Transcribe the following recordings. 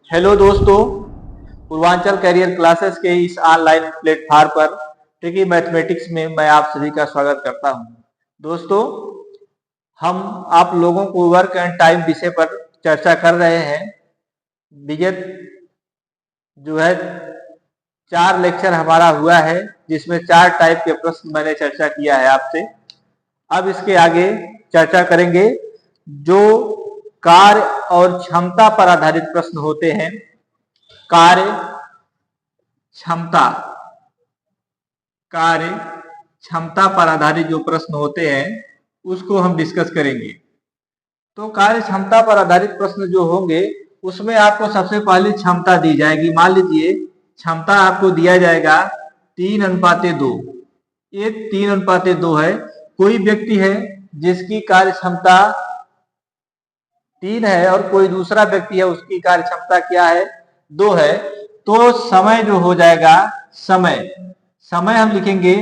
Hello दोस्तों, Purvanchal career classes के इस ऑनलाइन प्लेटफॉर्म पर ट्रिकी मैथमेटिक्स में मैं आप सभी का स्वागत करता हूं। दोस्तों, हम आप लोगों को वर्क एंड टाइम विषय पर चर्चा कर रहे हैं। विगत जो है 4 लेक्चर हमारा हुआ है, जिसमें 4 टाइप के प्रश्न मैंने चर्चा किया है आपसे। अब इसके आगे चर्चा करेंगे जो कार्य और क्षमता पर आधारित प्रश्न होते हैं। कार्य क्षमता कार्य क्षमता पर आधारित जो प्रश्न होते हैं उसको हम डिस्कस करेंगे। तो कार्य क्षमता पर आधारित प्रश्न जो होंगे उसमें आपको सबसे पहले क्षमता दी जाएगी। मान लीजिए क्षमता आपको दिया जाएगा 3:2। ये 3:2 है। कोई व्यक्ति है जिसकी कार्य क्षमता 3 है और कोई दूसरा व्यक्ति है उसकी कार्य क्षमता क्या है, 2 है। तो समय जो हो जाएगा, समय हम लिखेंगे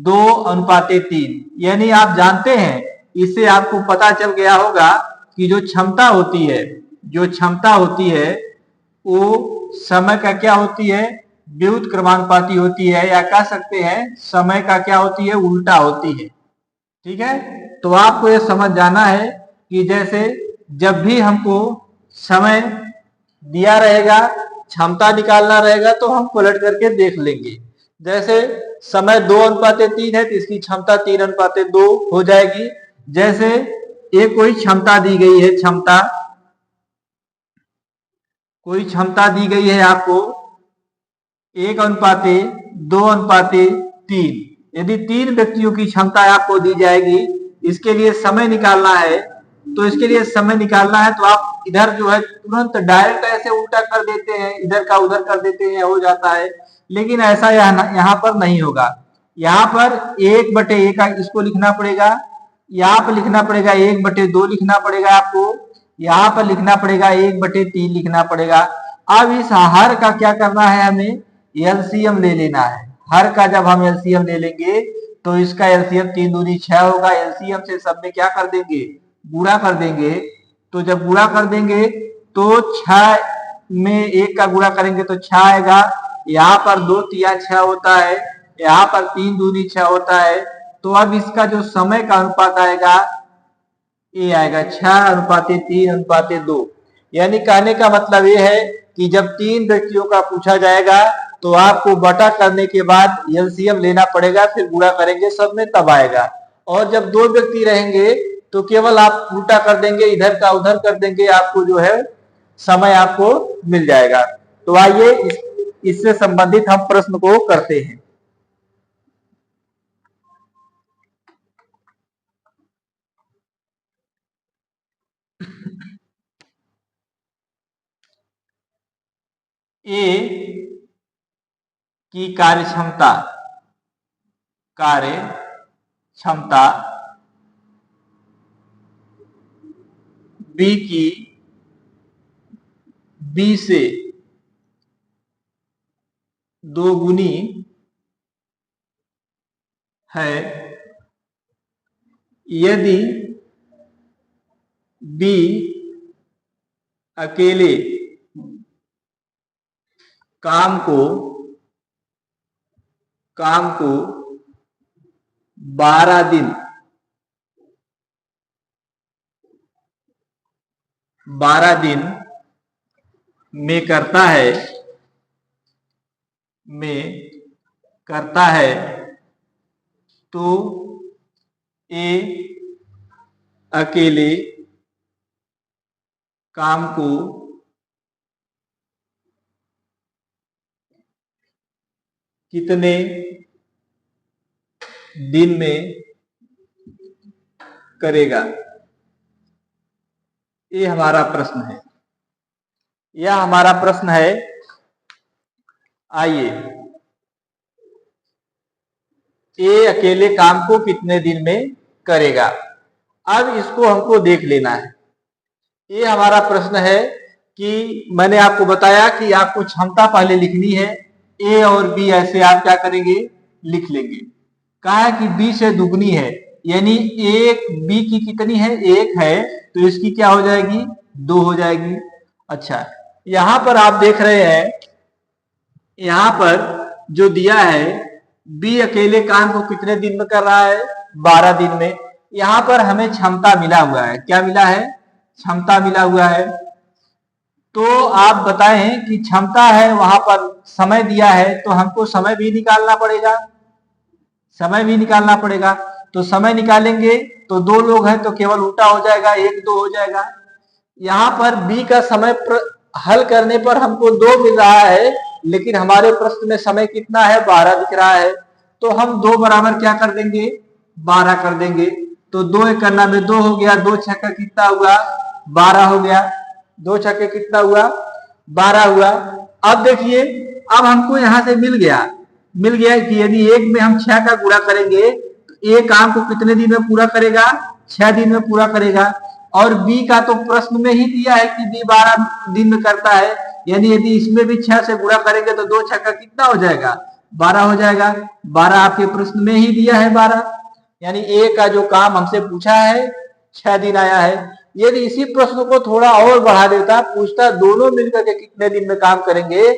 2:3। यानी आप जानते हैं, इससे आपको पता चल गया होगा कि जो क्षमता होती है वो समय का क्या होती है, व्युत्क्रमानुपाती क्रमानुपाती होती है, या कह सकते हैं समय का क्या होती है, उल्टा होती है। ठीक है, तो आपको ये समझ जाना है कि जैसे जब भी हमको समय दिया रहेगा, क्षमता निकालना रहेगा, तो हम पलट करके देख लेंगे। जैसे समय 2:3 है तो इसकी क्षमता 3:2 हो जाएगी। जैसे एक कोई क्षमता दी गई है, कोई क्षमता दी गई है आपको 1:2:3। यदि 3 व्यक्तियों की क्षमता आपको दी जाएगी, इसके लिए समय निकालना है, तो इसके लिए समय निकालना है तो आप इधर जो है तुरंत डायरेक्ट ऐसे उल्टा कर देते हैं, इधर का उधर कर देते हैं, हो जाता है। लेकिन ऐसा यहाँ पर नहीं होगा। यहाँ पर 1/1 इसको लिखना पड़ेगा, यहाँ पर लिखना पड़ेगा 1/2 लिखना पड़ेगा आपको, यहाँ पर लिखना पड़ेगा 1/3 लिखना पड़ेगा। अब इस हर का क्या करना है, हमें एलसीएम ले लेना है। हर का जब हम एलसीएम ले लेंगे तो इसका एलसीएम 3 दूनी 6 होगा। एलसीएम से सब में क्या कर देंगे, गुणा कर देंगे। तो जब गुणा कर देंगे तो 6 में 1 का गुणा करेंगे तो 6 आएगा। यहाँ पर 2 तिया 6 होता है, यहाँ पर 3 दूनी 6 होता है। तो अब इसका जो समय का अनुपात आएगा ये आएगा 6:3:2। यानी कहने का मतलब ये है कि जब 3 व्यक्तियों का पूछा जाएगा तो आपको बटा करने के बाद एलसीएम लेना पड़ेगा, फिर गुणा करेंगे सब में तब आएगा। और जब 2 व्यक्ति रहेंगे तो केवल आप उल्टा कर देंगे, इधर का उधर कर देंगे, आपको जो है समय आपको मिल जाएगा। तो आइए इससे संबंधित हम प्रश्न को करते हैं। ए की कार्य क्षमता बी की बी से 2 गुनी है यदि बी अकेले काम को 12 दिन में करता है तो ए अकेले काम को कितने दिन में करेगा। ये हमारा प्रश्न है, यह हमारा प्रश्न है। आइए, ए अकेले काम को कितने दिन में करेगा, अब इसको हमको देख लेना है। ये हमारा प्रश्न है कि मैंने आपको बताया कि आपको क्षमता पहले लिखनी है। ए और बी ऐसे आप क्या करेंगे, लिख लेंगे। कहा है कि बी से दुगनी है, यानी एक बी की कितनी है, 1 है, तो इसकी क्या हो जाएगी, 2 हो जाएगी। अच्छा, यहां पर आप देख रहे हैं, यहां पर जो दिया है बी अकेले काम को कितने दिन में कर रहा है, 12 दिन में। यहां पर हमें क्षमता मिला हुआ है, क्या मिला है, क्षमता मिला हुआ है। तो आप बताएं कि क्षमता है, वहां पर समय दिया है, तो हमको समय भी निकालना पड़ेगा, समय भी निकालना पड़ेगा। तो समय निकालेंगे तो 2 लोग हैं तो केवल उल्टा हो जाएगा, 1 2 हो जाएगा। यहाँ पर बी का समय हल करने पर हमको 2 मिल रहा है, लेकिन हमारे प्रश्न में समय कितना है, 12 दिख रहा है। तो हम 2 बराबर क्या कर देंगे, 12 कर देंगे। तो 2 एक करना में 2 हो गया, 2 छक्का कितना हुआ, 12 हो गया, 2 छक्के कितना हुआ, 12 हुआ। अब देखिए, अब हमको यहां से मिल गया कि यदि एक में हम 6 का गुणा करेंगे तो एक काम को कितने दिन में पूरा करेगा, 6 दिन में पूरा करेगा। और बी का तो प्रश्न में ही दिया है कि बी 12 दिन में करता है, यानी यदि इसमें भी 6 से गुणा करेंगे तो 2 छक्का कितना हो जाएगा, 12 हो जाएगा। 12 आपके प्रश्न में ही दिया है 12, यानी ए का जो काम हमसे पूछा है 6 दिन आया है। यदि इसी प्रश्न को थोड़ा और बढ़ा देता, पूछता दोनों मिलकर के कितने दिन में काम करेंगे,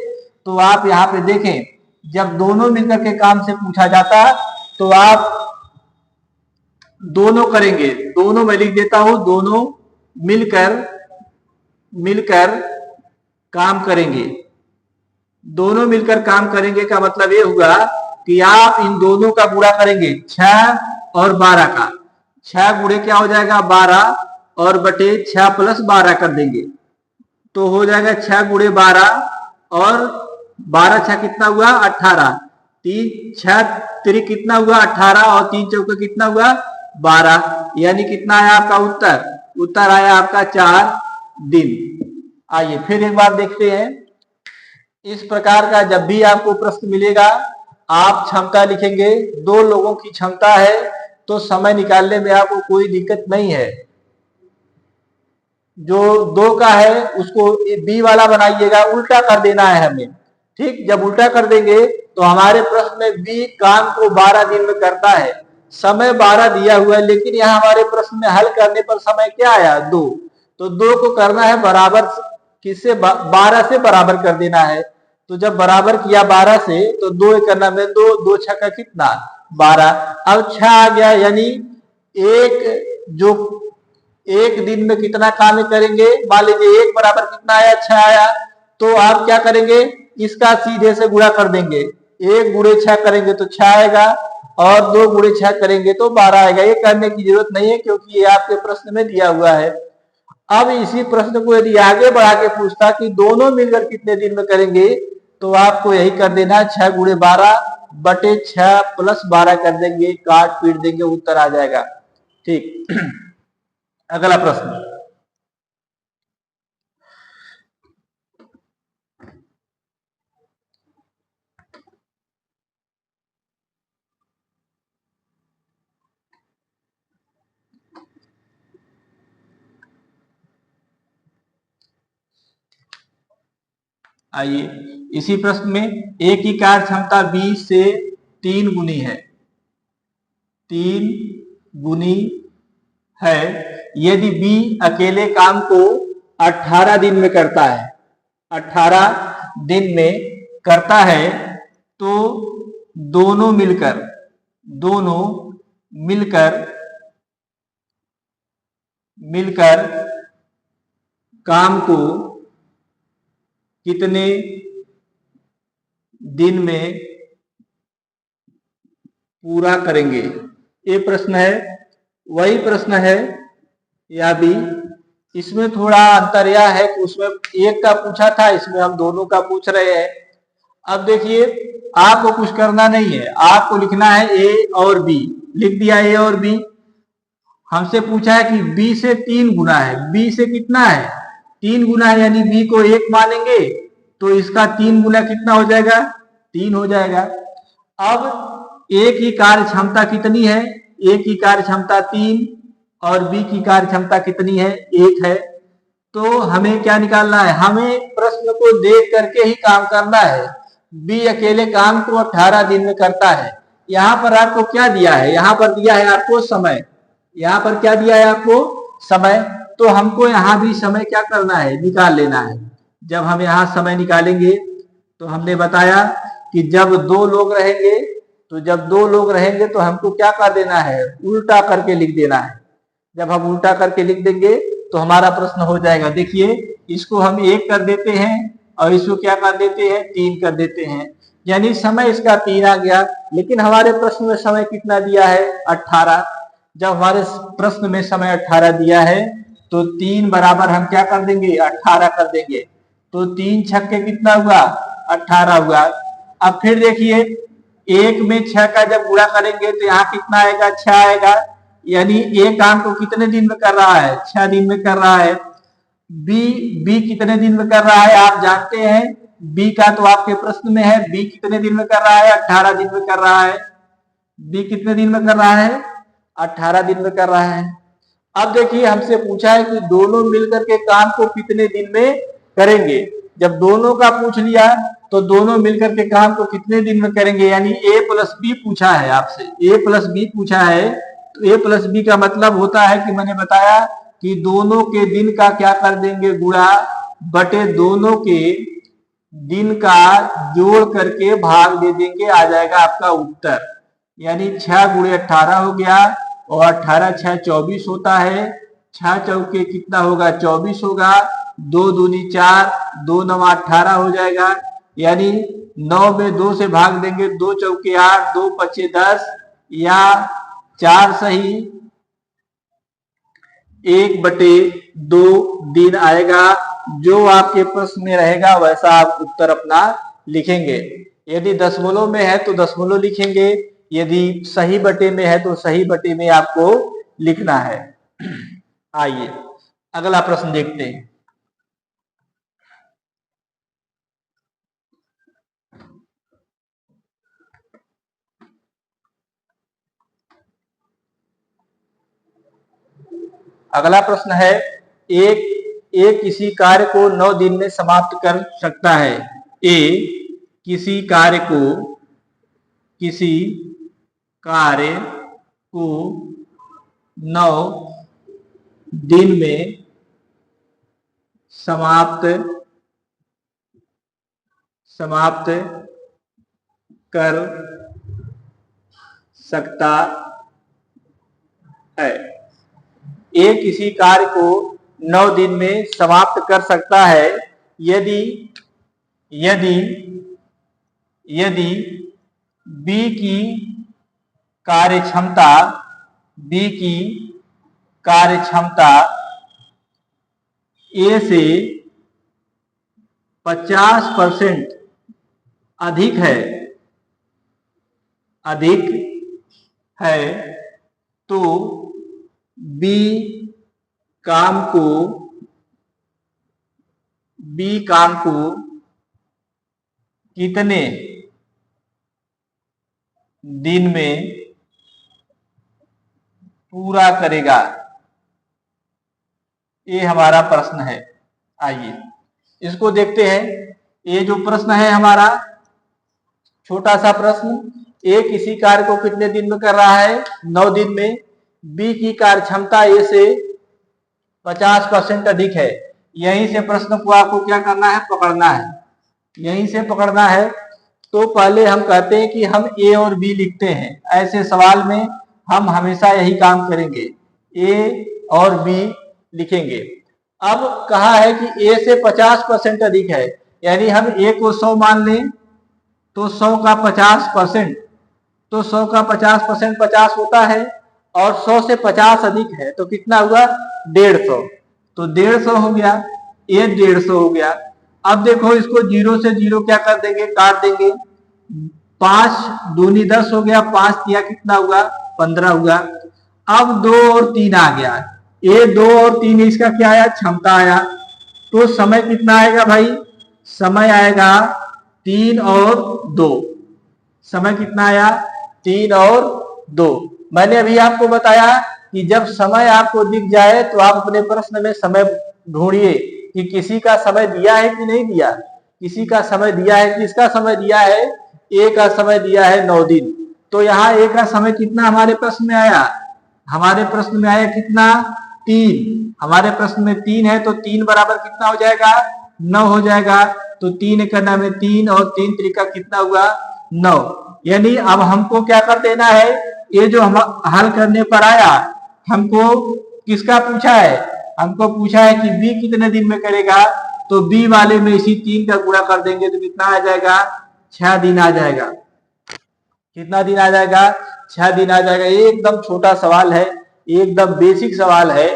तो आप यहाँ पे देखें, जब दोनों मिलकर के काम से पूछा जाता तो आप दोनों करेंगे, दोनों मैं लिख देता हूं, दोनों मिलकर काम करेंगे। दोनों मिलकर काम करेंगे का मतलब ये हुआ कि आप इन दोनों का गुणा करेंगे, 6 और 12 का। 6 गुणे क्या हो जाएगा, 12, और बटे 6 प्लस 12 कर देंगे तो हो जाएगा 6 गुणे 12, और 12 6 कितना हुआ, 18, 3 6 3 कितना हुआ, 18, और 3 चौके कितना हुआ, 12। यानी कितना आया आपका उत्तर, उत्तर आया आपका 4 दिन। आइए फिर एक बार देखते हैं। इस प्रकार का जब भी आपको प्रश्न मिलेगा, आप क्षमता लिखेंगे, 2 लोगों की क्षमता है, तो समय निकालने में आपको कोई दिक्कत नहीं है। जो 2 का है उसको बी वाला बनाइएगा, उल्टा कर देना है हमें, ठीक। जब उल्टा कर देंगे तो हमारे प्रश्न में बी काम को 12 दिन में करता है, समय 12 दिया हुआ है, लेकिन यहाँ हमारे प्रश्न में हल करने पर समय क्या आया, 2। तो 2 को करना है बराबर, किससे, 12 से बराबर कर देना है। तो जब बराबर किया 12 से तो 2 करना में 2, 2 छक्का कितना, 12। अब 6 आ गया, यानी एक दिन में कितना काम करेंगे, मान लीजिए 1 बराबर कितना आया, 6 आया। तो आप क्या करेंगे, इसका सीधे से गुणा कर देंगे, 1 गुणे 6 करेंगे तो 6 आएगा, और 2 गुणे 6 करेंगे तो 12 आएगा। ये करने की जरूरत नहीं है क्योंकि ये आपके प्रश्न में दिया हुआ है। अब इसी प्रश्न को यदि आगे बढ़ा के पूछता कि दोनों मिलकर कितने दिन में करेंगे, तो आपको यही कर देना, 6 गुणे 12 बटे 6 प्लस 12 कर देंगे, काट पीट देंगे, उत्तर आ जाएगा, ठीक। अगला प्रश्न, आइए इसी प्रश्न में, ए की कार्य क्षमता 20 से 3 गुनी है, 3 गुनी है। यदि बी अकेले काम को 18 दिन में करता है, 18 दिन में करता है, तो दोनों मिलकर काम को कितने दिन में पूरा करेंगे, ये प्रश्न है। वही प्रश्न है या भी, इसमें थोड़ा अंतर यह है कि उसमें एक का पूछा था, इसमें हम दोनों का पूछ रहे हैं। अब देखिए, आपको कुछ करना नहीं है, आपको लिखना है ए और बी, लिख दिया ए और बी। हमसे पूछा है कि बी से 3 गुना है, बी से कितना है, 3 गुना है, यानी बी को 1 मानेंगे तो इसका 3 गुना कितना हो जाएगा, 3 हो जाएगा। अब ए की कार्य क्षमता कितनी है, ए की कार्य क्षमता 3 और बी की कार्य क्षमता कितनी है, 1 है। तो हमें क्या निकालना है, हमें प्रश्न को देख करके ही काम करना है। बी अकेले काम को 18 दिन में करता है। यहाँ पर आपको क्या दिया है, यहाँ पर दिया है आपको समय, यहाँ पर क्या दिया है आपको, समय। तो हमको यहाँ भी समय क्या करना है, निकाल लेना है। जब हम यहाँ समय निकालेंगे तो हमने बताया कि जब दो लोग रहेंगे तो हमको क्या कर देना है, उल्टा करके लिख देना है। जब हम उल्टा करके लिख देंगे तो हमारा प्रश्न हो जाएगा। देखिए इसको हम 1 कर देते हैं और इसको क्या कर देते हैं, 3 कर देते हैं, यानी समय इसका 3 आ गया। लेकिन हमारे प्रश्न में समय कितना दिया है, 18। जब हमारे प्रश्न में समय 18 दिया है तो 3 बराबर हम क्या कर देंगे, 18 कर देंगे। तो 3 छक्के कितना हुआ, 18 हुआ। अब फिर देखिए 1 में 6 का जब गुणा करेंगे तो यहाँ कितना आएगा, 6 आएगा। यानी एक काम को कितने दिन में कर रहा है, 6 दिन में कर रहा है। बी कितने दिन में कर रहा है, आप जानते हैं बी का तो आपके प्रश्न में है। बी कितने दिन में कर रहा है, 18 दिन में कर रहा है। बी कितने दिन में कर रहा है, 18 दिन में कर रहा है। अब देखिए हमसे पूछा है कि दोनों मिलकर के काम को कितने दिन में करेंगे। जब दोनों का पूछ लिया तो दोनों मिलकर के काम को कितने दिन में करेंगे, यानी ए प्लस बी पूछा है आपसे, ए प्लस बी पूछा है। तो ए प्लस बी का मतलब होता है कि मैंने बताया कि दोनों के दिन का क्या कर देंगे, गुणा बटे दोनों के दिन का जोड़ करके भाग दे देंगे, आ जाएगा आपका उत्तर। यानी 6 गुणे 18 हो गया और 18 6 24 होता है। 6 चौके कितना होगा, 24 होगा। 2 दूनी 4, 2 9 18 हो जाएगा। यानी 9 में 2 से भाग देंगे, 2 चौके 8, 2 पचे 10 या 4 सही 1/2 दिन आएगा। जो आपके प्रश्न में रहेगा वैसा आप उत्तर अपना लिखेंगे। यदि दशमलव में है तो दशमलव लिखेंगे, यदि सही बटे में है तो सही बटे में आपको लिखना है। आइए अगला प्रश्न देखते हैं। अगला प्रश्न है, एक किसी कार्य को 9 दिन में समाप्त कर सकता है। ए किसी कार्य को 9 दिन में समाप्त कर सकता है। ए किसी कार्य को 9 दिन में समाप्त कर सकता है यदि बी की कार्यक्षमता ए से 50% अधिक है तो बी काम को कितने दिन में पूरा करेगा, ये हमारा प्रश्न है। आइए इसको देखते हैं। ये जो प्रश्न है हमारा छोटा सा प्रश्न, ए किसी कार्य को कितने दिन में कर रहा है, 9 दिन में। बी की कार्य क्षमता ए से 50% अधिक है। यहीं से प्रश्न को आपको क्या करना है, पकड़ना है। यहीं से पकड़ना है। तो पहले हम कहते हैं कि हम ए और बी लिखते हैं। ऐसे सवाल में हम हमेशा यही काम करेंगे, ए और बी लिखेंगे। अब कहा है कि ए से 50% अधिक है, यानी हम ए को 100 मान लें तो 100 का 50%, तो 100 का 50% 50 होता है और 100 से 50 अधिक है तो कितना हुआ, 150। तो 150 हो गया, ये 150 हो गया। अब देखो इसको 0 से 0 क्या कर देंगे, काट देंगे। 5 दूनी 10 हो गया, 5 दिया कितना हुआ, 15 हुआ। अब 2 और 3 आ गया, ये 2 और 3 इसका क्या आया, क्षमता आया। तो समय कितना आएगा भाई, समय आएगा 3 और 2। समय कितना आया, 3 और 2। मैंने अभी आपको बताया कि जब समय आपको दिख जाए तो आप अपने प्रश्न में समय ढूंढिए कि किसी का समय दिया है कि नहीं दिया। किसी का समय दिया है, किसका समय दिया है, ए का समय दिया है 9 दिन। तो यहाँ ए का समय कितना हमारे प्रश्न में आया, हमारे प्रश्न में आया कितना, 3। हमारे प्रश्न में 3 है तो 3 बराबर कितना हो जाएगा, 9 हो जाएगा। तो 3 एकड़ में 3 और 3 त्रिका कितना हुआ 9। यानी अब हमको क्या कर देना है, ये जो हम हल करने पर आया हमको किसका पूछा है, हमको पूछा है कि बी कितने दिन में करेगा। तो बी वाले में इसी 3 का गुणा कर देंगे तो कितना आ जाएगा 6 दिन आ जाएगा। कितना दिन आ जाएगा 6 दिन आ जाएगा। एकदम छोटा सवाल है, एकदम बेसिक सवाल है।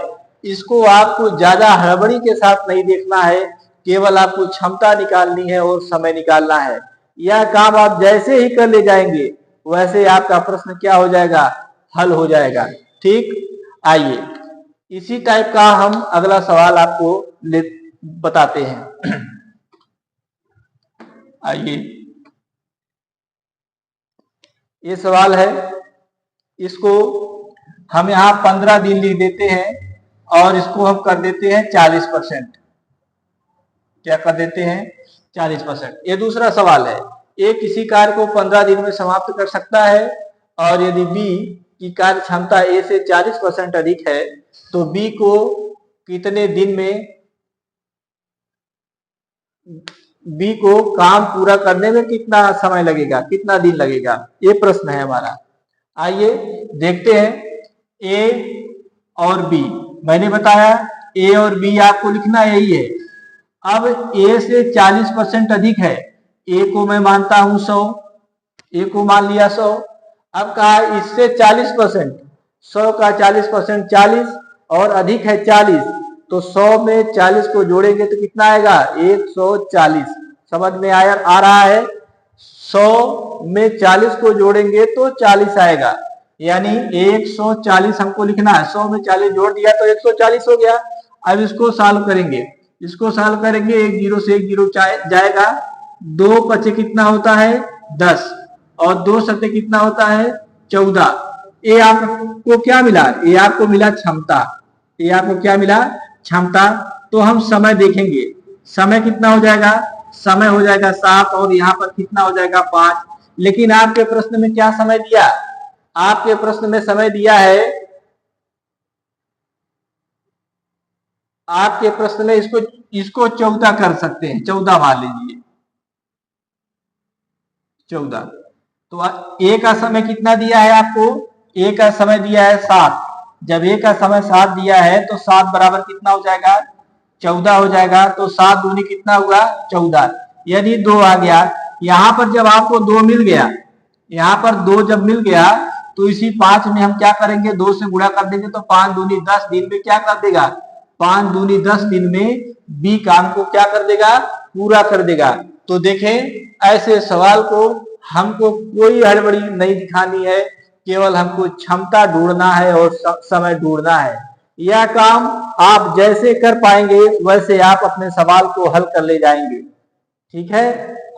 इसको आपको ज्यादा हड़बड़ी के साथ नहीं देखना है, केवल आपको क्षमता निकालनी है और समय निकालना है। यह काम आप जैसे ही कर ले जाएंगे वैसे आपका प्रश्न क्या हो जाएगा, हल हो जाएगा। ठीक, आइए इसी टाइप का हम अगला सवाल आपको बताते हैं। आइए, ये सवाल है, इसको हम यहाँ 15 दिन लिख देते हैं और इसको हम कर देते हैं 40%। क्या कर देते हैं 40%। ये दूसरा सवाल है, ए किसी कार्य को 15 दिन में समाप्त कर सकता है और यदि बी की कार्य क्षमता ए से 40% अधिक है तो बी को कितने दिन में, बी को काम पूरा करने में कितना समय लगेगा, कितना दिन लगेगा, ये प्रश्न है हमारा। आइए देखते हैं ए और बी। मैंने बताया ए और बी आपको लिखना यही है। अब ए से 40% अधिक है, ए को मैं मानता हूं 100, ए को मान लिया 100। अब कहा इससे 40%, 100 का 40% 40 और अधिक है 40, तो 100 में 40 को जोड़ेंगे तो कितना आएगा 140। समझ में आ रहा है, 100 में 40 को जोड़ेंगे तो 40 आएगा, यानी 140 हमको लिखना है। 100 में 40 जोड़ दिया तो 140 हो गया। अब इसको सॉल्व करेंगे, इसको सॉल्व करेंगे, एक जीरो से एक जीरो जाएगा, 2 पचे कितना होता है 10 और 2 सत्ते कितना होता है 14। ये आपको क्या मिला, ये आपको मिला क्षमता, ये आपको क्या मिला क्षमता। तो हम समय देखेंगे, समय कितना हो जाएगा, समय हो जाएगा 7 और यहाँ पर कितना हो जाएगा 5। लेकिन आपके प्रश्न में क्या समय दिया, आपके प्रश्न में समय दिया है, आपके प्रश्न में इसको 14 कर सकते हैं, 14 मान लीजिए 14। तो ए का समय कितना दिया है आपको, ए का समय दिया है 7। जब ए का समय 7 दिया है तो 7 बराबर कितना हो जाएगा 14 हो जाएगा। तो 7 दूनी कितना हुआ 14, यानी 2 आ गया। यहां पर जब आपको 2 मिल गया, यहां पर 2 जब मिल गया तो इसी 5 में हम क्या करेंगे 2 से गुणा कर देंगे तो 5 दूनी 10 दिन में क्या कर देगा, 5 दूनी 10 दिन में बी काम को क्या कर देगा पूरा कर देगा। तो देखें ऐसे सवाल को हमको कोई हड़बड़ी नहीं दिखानी है, केवल हमको क्षमता ढूंढना है और समय ढूंढना है। यह काम आप जैसे कर पाएंगे वैसे आप अपने सवाल को हल कर ले जाएंगे। ठीक है,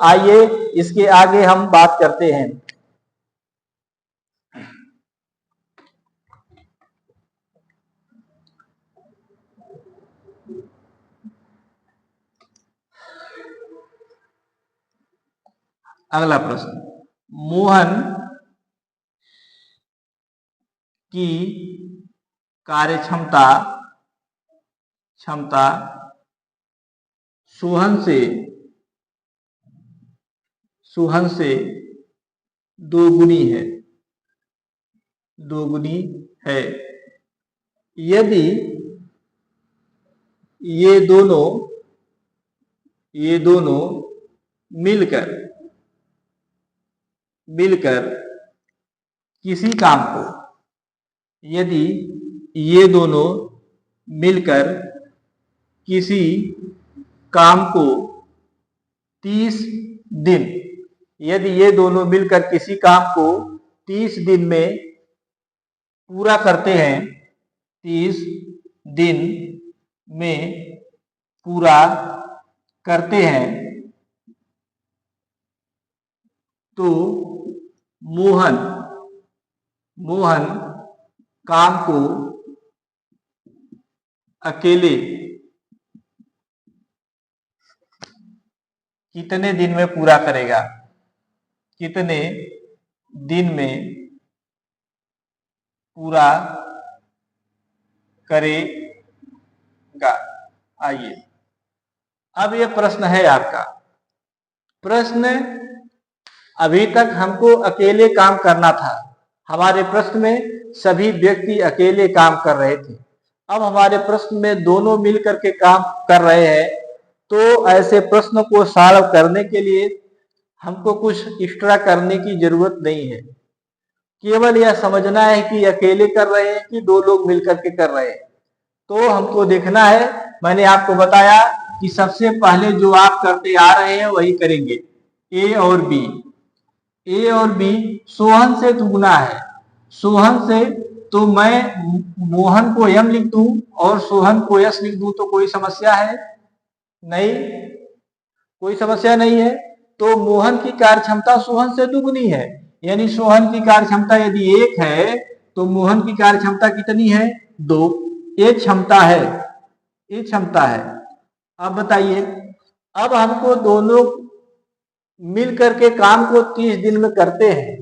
आइए इसके आगे हम बात करते हैं। अगला प्रश्न, मोहन की कार्यक्षमता सोहन से दोगुनी है, दोगुनी है। यदि ये दोनों मिलकर किसी काम को, यदि ये दोनों मिलकर किसी काम को 30 दिन, यदि ये दोनों मिलकर किसी काम को 30 दिन में पूरा करते हैं, 30 दिन में पूरा करते हैं, तो मोहन काम को अकेले कितने दिन में पूरा करेगा, कितने दिन में पूरा करेगा। आइए अब ये प्रश्न है आपका। प्रश्न, अभी तक हमको अकेले काम करना था, हमारे प्रश्न में सभी व्यक्ति अकेले काम कर रहे थे। अब हमारे प्रश्न में दोनों मिल करके काम कर रहे हैं, तो ऐसे प्रश्न को सॉल्व करने के लिए हमको कुछ एक्स्ट्रा करने की जरूरत नहीं है। केवल यह समझना है कि अकेले कर रहे हैं कि दो लोग मिलकर के कर रहे हैं। तो हमको देखना है, मैंने आपको बताया कि सबसे पहले जो आप करते आ रहे हैं वही करेंगे, ए और बी। ए और बी सोहन से दुगना है, सोहन से, तो मैं मोहन को एम लिख दूं और सोहन को एस लिख दूं तो कोई समस्या है? नहीं, कोई समस्या नहीं है। तो मोहन की कार्य क्षमता सोहन से दुगनी है, यानी सोहन की कार्य क्षमता यदि 1 है तो मोहन की कार्य क्षमता कितनी है? 2। ये क्षमता है, ये क्षमता है। अब बताइए, अब हमको दोनों मिल करके काम को 30 दिन में करते हैं,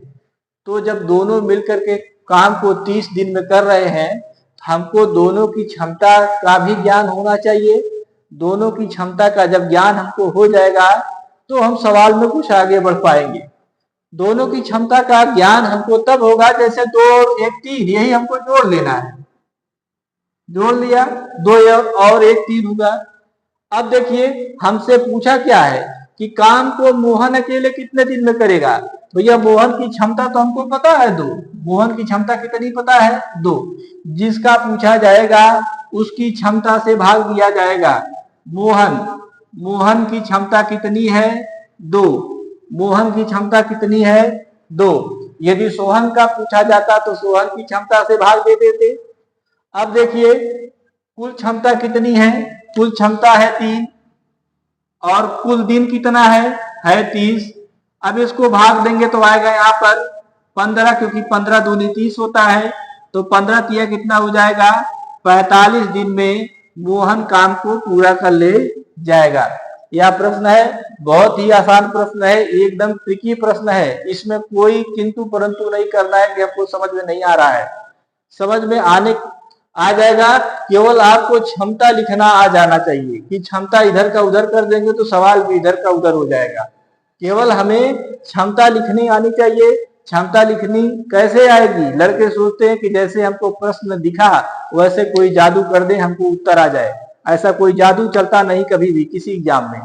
तो जब दोनों मिल करके काम को 30 दिन में कर रहे हैं, हमको दोनों की क्षमता का भी ज्ञान होना चाहिए। दोनों की क्षमता का जब ज्ञान हमको हो जाएगा तो हम सवाल में कुछ आगे बढ़ पाएंगे। दोनों की क्षमता का ज्ञान हमको तब होगा जैसे 2 और 1 3, यही हमको जोड़ लेना है। जोड़ लिया, 2 और 1 3 होगा। अब देखिए हमसे पूछा क्या है कि काम को मोहन अकेले कितने दिन में करेगा। भैया मोहन की क्षमता तो हमको पता है 2, मोहन की क्षमता कितनी पता है? 2। जिसका पूछा जाएगा उसकी क्षमता से भाग दिया जाएगा। मोहन की क्षमता कितनी है? 2। मोहन की क्षमता कितनी है? 2। यदि सोहन का पूछा जाता तो सोहन की क्षमता से भाग दे देते। अब देखिए कुल क्षमता कितनी है? कुल क्षमता है 3 और कुल दिन कितना है 30। अब इसको भाग देंगे तो आएगा यहाँ पर 15, क्योंकि 15 दूनी 30 होता है, तो 15 तिया कितना हो जाएगा? 45 दिन में मोहन काम को पूरा कर ले जाएगा। यह प्रश्न है, बहुत ही आसान प्रश्न है, एकदम ट्रिकी प्रश्न है। इसमें कोई किंतु परंतु नहीं करना है कि आपको समझ में नहीं आ रहा है, समझ में आ जाएगा। केवल आपको क्षमता लिखना आ जाना चाहिए कि क्षमता इधर का उधर कर देंगे तो सवाल भी इधर का उधर हो जाएगा। केवल हमें क्षमता लिखनी आनी चाहिए। क्षमता लिखनी कैसे आएगी? लड़के सोचते हैं कि जैसे हमको प्रश्न दिखा वैसे कोई जादू कर दे हमको उत्तर आ जाए। ऐसा कोई जादू चलता नहीं, कभी भी किसी एग्जाम में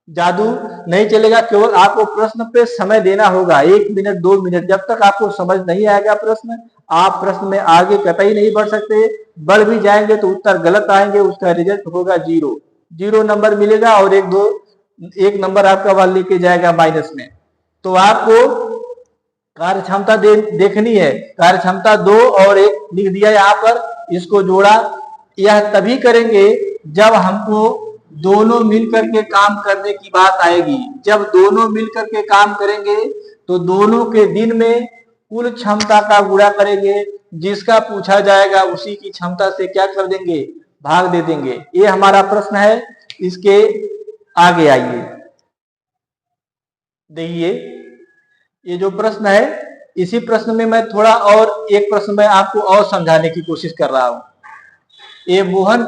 जादू नहीं चलेगा। केवल आपको प्रश्न पे समय देना होगा, 1 मिनट 2 मिनट। जब तक आपको समझ नहीं आएगा प्रश्न, आप प्रश्न में आगे कतई नहीं बढ़ सकते। बढ़ भी जाएंगे तो उत्तर गलत आएंगे, उसका रिजल्ट होगा 0 नंबर मिलेगा और 1 नंबर आपका वहां लेके जाएगा माइनस में। तो आपको कार्य क्षमता देखनी है। कार्य क्षमता 2 और 1 लिख दिया यहाँ पर, इसको जोड़ा। यह तभी करेंगे जब हमको दोनों मिलकर के काम करने की बात आएगी। जब दोनों मिलकर के काम करेंगे तो दोनों के दिन में कुल क्षमता का गुणा करेंगे। जिसका पूछा जाएगा उसी की क्षमता से क्या कर देंगे? भाग दे देंगे। ये हमारा प्रश्न है। इसके आगे आइए, देखिए ये जो प्रश्न है, इसी प्रश्न में मैं थोड़ा और एक प्रश्न में आपको और समझाने की कोशिश कर रहा हूं। ये मोहन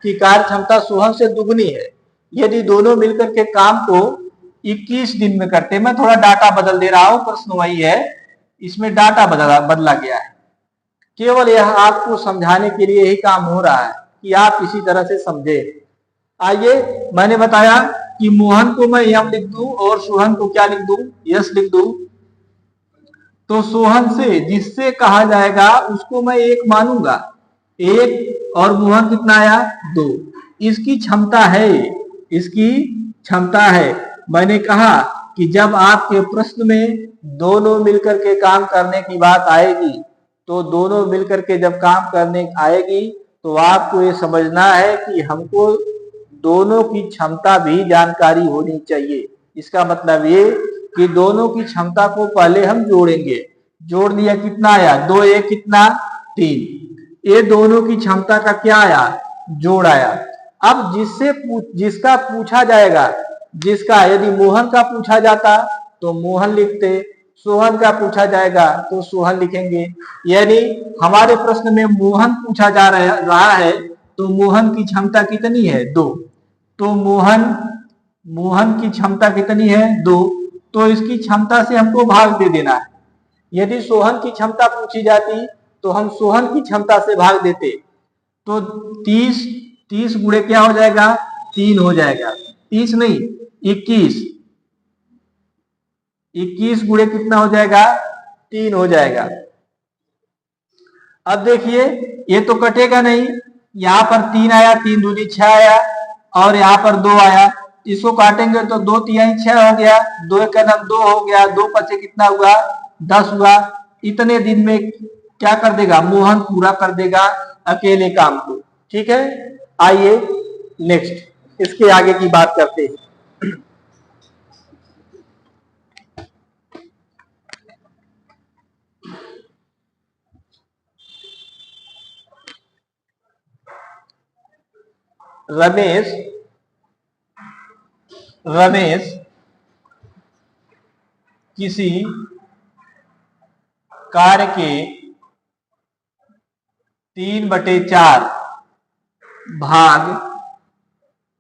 की कार्य क्षमता सोहन से दुगनी है। यदि दोनों मिलकर के काम को 21 दिन में करते, मैं थोड़ा डाटा बदल दे रहा हूं, प्रश्न वही है, इसमें डाटा बदला गया है। केवल यह आपको समझाने के लिए ही काम हो रहा है कि आप इसी तरह से समझे। आइए, मैंने बताया कि मोहन को मैं एम लिख दूं और सोहन को क्या लिख दूं? यस लिख दूं। तो सोहन से जिससे कहा जाएगा उसको मैं 1 मानूंगा, 1, और मोहन कितना आया? 2। इसकी क्षमता है, इसकी क्षमता है। मैंने कहा कि जब आपके प्रश्न में दोनों मिलकर के काम करने की बात आएगी, तो दोनों मिलकर के जब काम करने आएगी तो आपको ये समझना है कि हमको दोनों की क्षमता भी जानकारी होनी चाहिए। इसका मतलब ये कि दोनों की क्षमता को पहले हम जोड़ेंगे। जोड़ दिया, कितना आया? 2 1 कितना? 3। ये दोनों की क्षमता का क्या आया? जोड़ आया। अब जिसका पूछा जाएगा, जिसका यदि मोहन का पूछा जाता तो मोहन लिखते, सोहन का पूछा जाएगा तो सोहन लिखेंगे। यानी हमारे प्रश्न में मोहन पूछा जा रहा है तो मोहन की क्षमता कितनी है? 2। तो मोहन की क्षमता कितनी है? 2। तो इसकी क्षमता से हमको भाग दे देना है। यदि सोहन की क्षमता पूछी जाती तो हम सोहन की क्षमता से भाग देते। तो 30 गुणे क्या हो जाएगा? 3 हो जाएगा। 30 नहीं, 21 गुणे कितना हो जाएगा? 3 हो जाएगा। अब देखिए ये तो कटेगा नहीं, यहां पर 3 आया, 3 दूनी 6 आया, और यहां पर 2 आया। इसको काटेंगे तो 2 तिहाई 6 हो गया, 2 का नाम 2 हो गया, 2 पचे कितना हुआ? 10 हुआ। इतने दिन में क्या कर देगा? मोहन पूरा कर देगा अकेले काम को। ठीक है, आइए नेक्स्ट इसके आगे की बात करते हैं। रमेश किसी कार्य के 3/4 भाग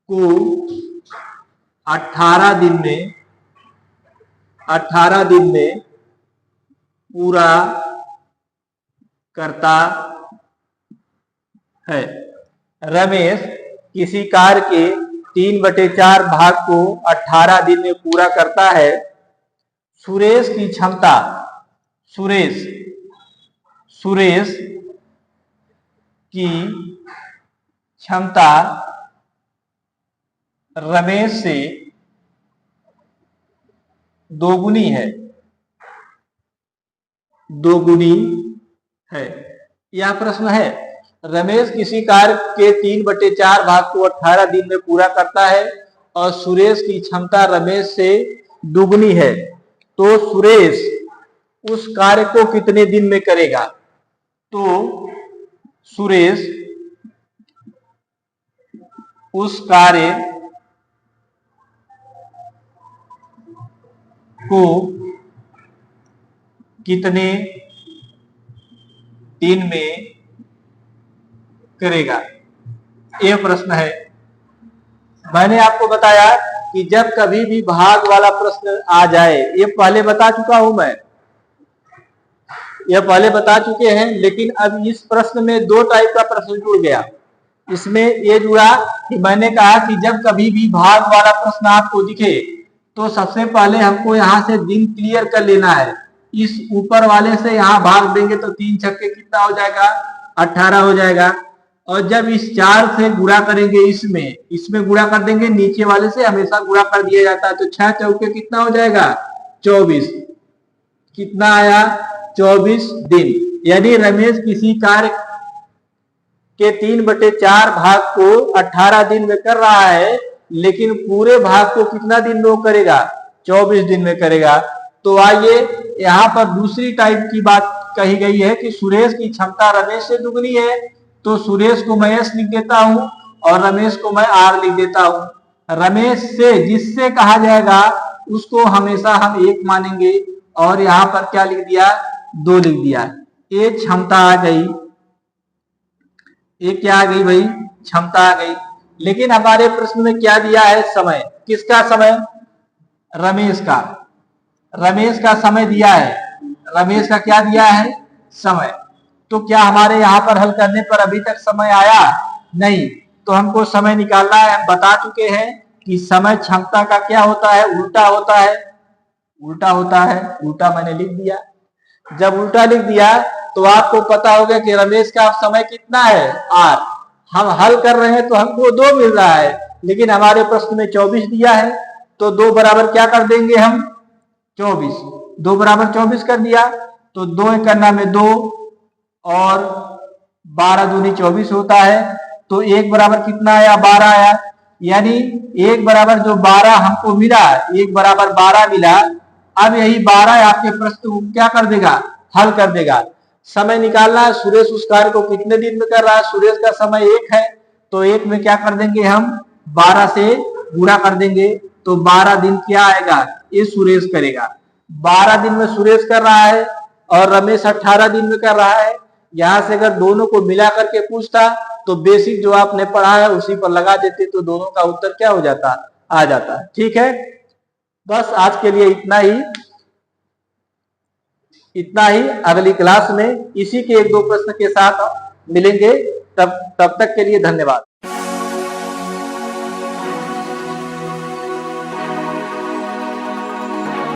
को 18 दिन में पूरा करता है। रमेश किसी कार्य के 3/4 भाग को 18 दिन में पूरा करता है। सुरेश की क्षमता की क्षमता रमेश से दोगुनी है। यह प्रश्न है। रमेश किसी कार्य के 3/4 भाग को 18 दिन में पूरा करता है और सुरेश की क्षमता रमेश से दुगनी है। तो सुरेश उस कार्य को कितने दिन में करेगा? तो सुरेश उस कार्य को कितने दिन में करेगा? यह प्रश्न है। मैंने आपको बताया कि जब कभी भी भाग वाला प्रश्न आ जाए, ये पहले बता चुका हूं मैं, यह पहले बता चुके हैं, लेकिन अब इस प्रश्न में 2 टाइप का प्रश्न जुड़ गया। इसमें ये जुड़ा कि मैंने कहा कि जब कभी भी भाग वाला प्रश्न आपको दिखे तो सबसे पहले हमको यहाँ से दिन क्लियर कर लेना है। इस ऊपर वाले से यहाँ भाग देंगे तो 3 छक्के कितना हो जाएगा? 18 हो जाएगा। और जब इस 4 से गुणा करेंगे, इसमें गुणा कर देंगे, नीचे वाले से हमेशा गुणा कर दिया जाता है, तो 6 चौके कितना हो जाएगा? 24। कितना आया? 24 दिन। यदि रमेश किसी कार्य के 3/4 भाग को 18 दिन में कर रहा है, लेकिन पूरे भाग को कितना दिन में करेगा? 24 दिन में करेगा। तो आइए यहाँ पर दूसरी टाइप की बात कही गई है कि सुरेश की क्षमता रमेश से दुगनी है। तो सुरेश को मैं एस लिख देता हूं और रमेश को मैं आर लिख देता हूं। रमेश से जिससे कहा जाएगा उसको हमेशा हम 1 मानेंगे, और यहाँ पर क्या लिख दिया? 2 लिख दिया। ये क्षमता आ गई। ये क्या आ गई भाई? क्षमता आ गई। लेकिन हमारे प्रश्न में क्या दिया है? समय। किसका समय? रमेश का समय दिया है। रमेश का क्या दिया है? समय। तो क्या हमारे यहाँ पर हल करने पर अभी तक समय आया? नहीं। तो हमको समय निकालना है। हम बता चुके हैं कि समय क्षमता का क्या होता है? उल्टा होता है। उल्टा मैंने लिख दिया। जब उल्टा लिख दिया तो आपको पता होगा कि रमेश का समय कितना है? 8। हम हल कर रहे हैं तो हमको 2 मिल रहा है, लेकिन हमारे प्रश्न में 24 दिया है। तो 2 बराबर क्या कर देंगे हम? 24। 2 बराबर 24 कर दिया तो 2 करना में 2 और 12 दूनी 24 होता है। तो 1 बराबर कितना आया? 12 आया। यानी 1 बराबर जो 12 हमको मिला, 1 बराबर 12 मिला। अब यही 12 आपके प्रश्न को क्या कर देगा? हल कर देगा। समय निकालना है। सुरेश उस कार्य को कितने दिन में कर रहा है? सुरेश का समय 1 है, तो 1 में क्या कर देंगे हम? 12 से गुणा कर देंगे, तो 12 दिन क्या आएगा? ये सुरेश करेगा। 12 दिन में सुरेश कर रहा है और रमेश 18 दिन में कर रहा है। यहाँ से अगर दोनों को मिला करके पूछता तो बेसिक जो आपने पढ़ा है उसी पर लगा देते तो दोनों का उत्तर क्या हो जाता, आ जाता। ठीक है, बस आज के लिए इतना ही। अगली क्लास में इसी के 1-2 प्रश्न के साथ मिलेंगे। तब तक के लिए धन्यवाद।